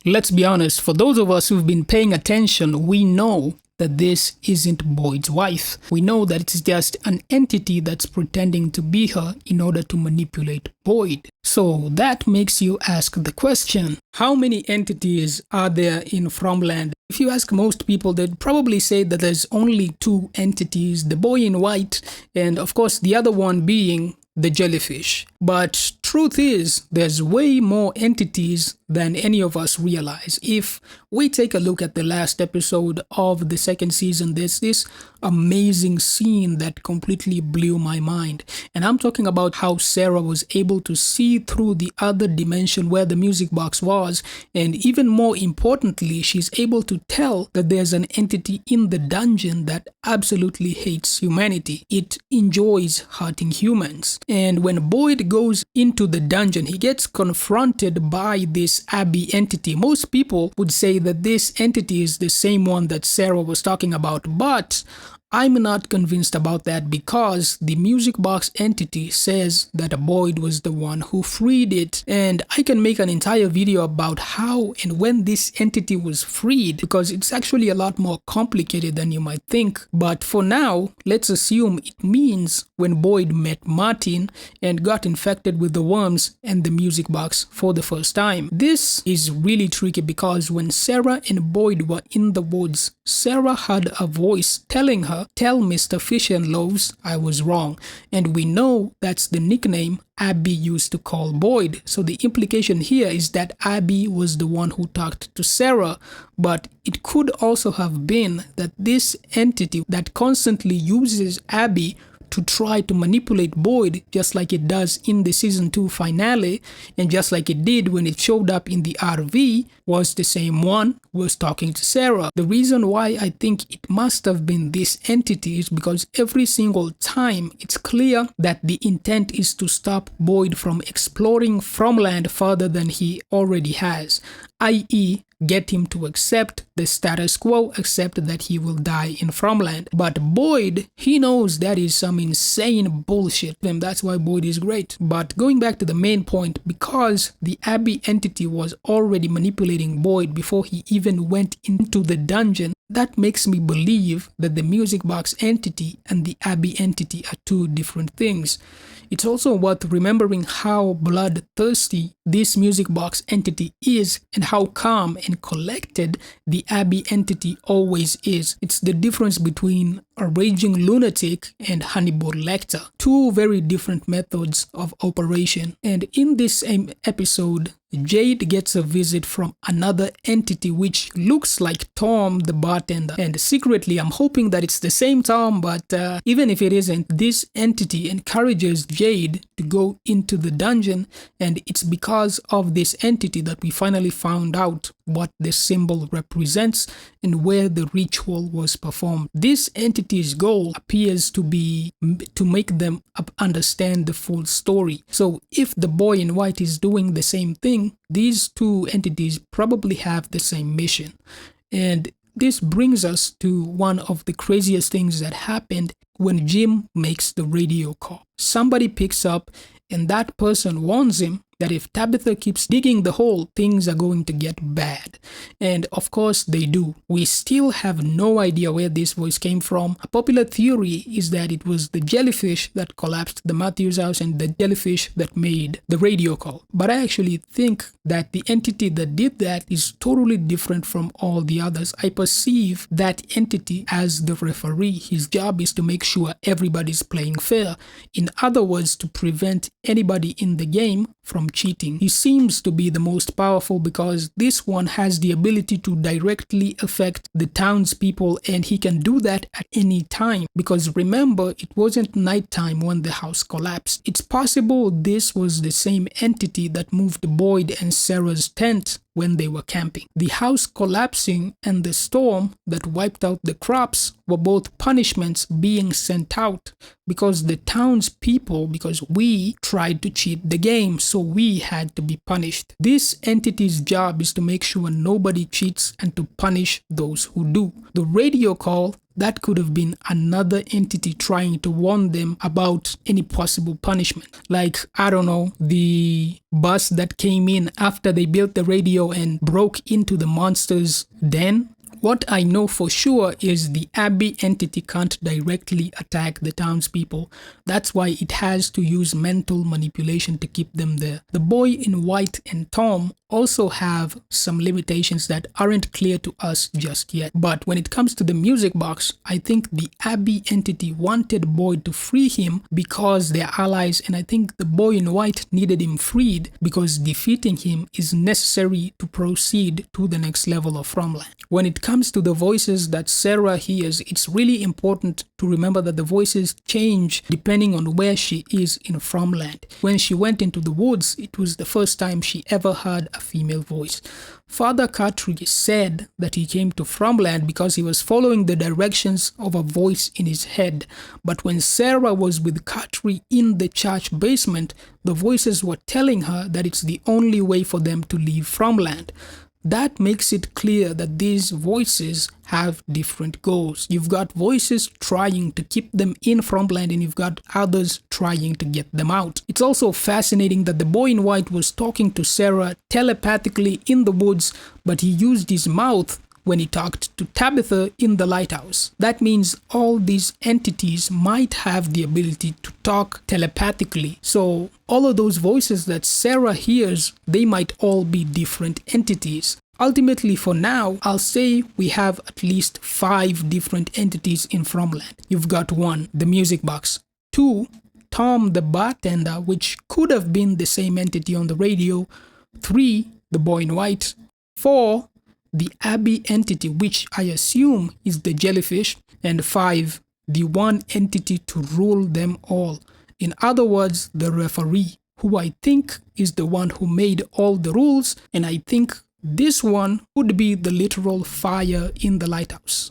Let's be honest, for those of us who've been paying attention, we know that this isn't Boyd's wife. We know that it's just an entity that's pretending to be her in order to manipulate Boyd. So that makes you ask the question, how many entities are there in Fromland? If you ask most people, they'd probably say that there's only two entities, the boy in white, and of course the other one being the jellyfish. But truth is, there's way more entities than any of us realize. If we take a look at the last episode of the second season, there's this amazing scene that completely blew my mind. And I'm talking about how Sarah was able to see through the other dimension where the music box was. And even more importantly, she's able to tell that there's an entity in the dungeon that absolutely hates humanity. It enjoys hurting humans. And when Boyd goes into the dungeon, he gets confronted by this Abby entity. Most people would say that this entity is the same one that Sarah was talking about, but I'm not convinced about that because the music box entity says that Boyd was the one who freed it. And I can make an entire video about how and when this entity was freed because it's actually a lot more complicated than you might think. But for now, let's assume it means when Boyd met Martin and got infected with the worms and the music box for the first time. This is really tricky because when Sarah and Boyd were in the woods, Sarah heard a voice telling her, "Tell Mr. Fish and Loaves I was wrong." And we know that's the nickname Abby used to call Boyd. So the implication here is that Abby was the one who talked to Sarah, but it could also have been that this entity that constantly uses Abby to try to manipulate Boyd just like it does in the season 2 finale and just like it did when it showed up in the RV was the same one who was talking to Sarah. The reason why I think it must have been this entity is because every single time it's clear that the intent is to stop Boyd from exploring Fromland further than he already has, i.e. get him to accept the status quo, accept that he will die in Fromland. But Boyd, he knows that is some insane bullshit, and that's why Boyd is great. But going back to the main point, because the Abby entity was already manipulating Boyd before he even went into the dungeon, that makes me believe that the music box entity and the Abby entity are two different things. It's also worth remembering how bloodthirsty this music box entity is and how calm and collected the Abby entity always is. It's the difference between a raging lunatic and Hannibal Lecter. Two very different methods of operation. And in this same episode, Jade gets a visit from another entity which looks like Tom the bartender. And secretly, I'm hoping that it's the same Tom, but even if it isn't, this entity encourages Jade to go into the dungeon, and it's because of this entity that we finally found out what the symbol represents and where the ritual was performed. This entity's goal appears to be to make them understand the full story. So if the boy in white is doing the same thing, these two entities probably have the same mission. And this brings us to one of the craziest things that happened when Jim makes the radio call. Somebody picks up and that person warns him that if Tabitha keeps digging the hole, things are going to get bad. And of course they do. We still have no idea where this voice came from. A popular theory is that it was the jellyfish that collapsed the Matthews house and the jellyfish that made the radio call. But I actually think that the entity that did that is totally different from all the others. I perceive that entity as the referee. His job is to make sure everybody's playing fair. In other words, to prevent anybody in the game from cheating. He seems to be the most powerful because this one has the ability to directly affect the townspeople, and he can do that at any time because remember, it wasn't nighttime when the house collapsed. It's possible this was the same entity that moved Boyd and Sarah's tent when they were camping. The house collapsing and the storm that wiped out the crops were both punishments being sent out because the townspeople, because we tried to cheat the game, so we had to be punished. This entity's job is to make sure nobody cheats and to punish those who do. The radio call that could have been another entity trying to warn them about any possible punishment. Like, I don't know, the bus that came in after they built the radio and broke into the monster's den. What I know for sure is the Abbey entity can't directly attack the townspeople. That's why it has to use mental manipulation to keep them there. The boy in white and Tom also have some limitations that aren't clear to us just yet. But when it comes to the music box, I think the Abbey entity wanted Boyd to free him because they're allies, and I think the boy in white needed him freed because defeating him is necessary to proceed to the next level of Fromland. When it comes to the voices that Sarah hears, it's really important to remember that the voices change depending on where she is in Fromland. When she went into the woods, it was the first time she ever heard a female voice. Father Cartridge said that he came to Fromland because he was following the directions of a voice in his head. But when Sarah was with Cartridge in the church basement, the voices were telling her that it's the only way for them to leave Fromland. That makes it clear that these voices have different goals. You've got voices trying to keep them in Fromland, and you've got others trying to get them out. It's also fascinating that the boy in white was talking to Sarah telepathically in the woods, but he used his mouth when he talked to Tabitha in the lighthouse. That means all these entities might have the ability to talk telepathically. So all of those voices that Sarah hears, they might all be different entities. Ultimately, for now, I'll say we have at least 5 different entities in Fromland. You've got 1, the music box. 2, Tom the bartender, which could have been the same entity on the radio. 3, the boy in white. 4, the Abbey entity, which I assume is the jellyfish. And 5, the one entity to rule them all. In other words, the referee, who I think is the one who made all the rules, and I think this one would be the literal fire in the lighthouse.